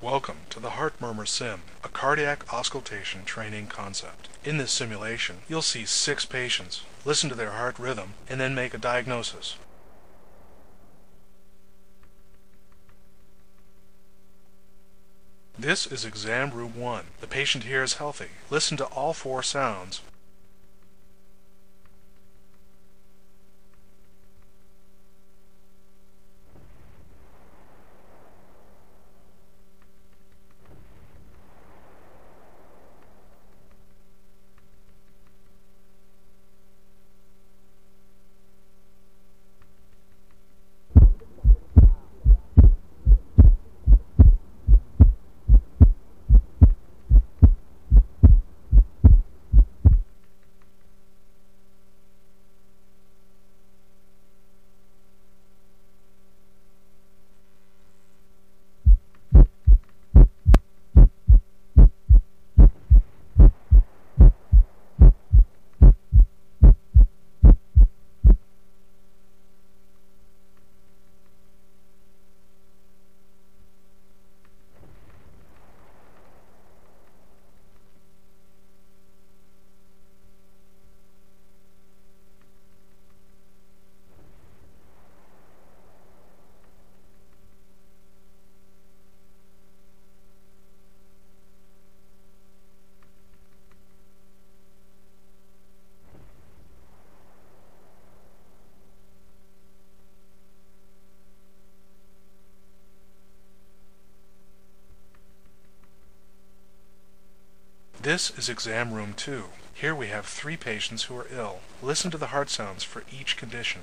Welcome to the Heart Murmur Sim, a cardiac auscultation training concept. In this simulation, you'll see 6 patients, listen to their heart rhythm, and then make a diagnosis. This is exam room 1. The patient here is healthy. Listen to all 4 sounds. This is exam room 2. Here we have 3 patients who are ill. Listen to the heart sounds for each condition.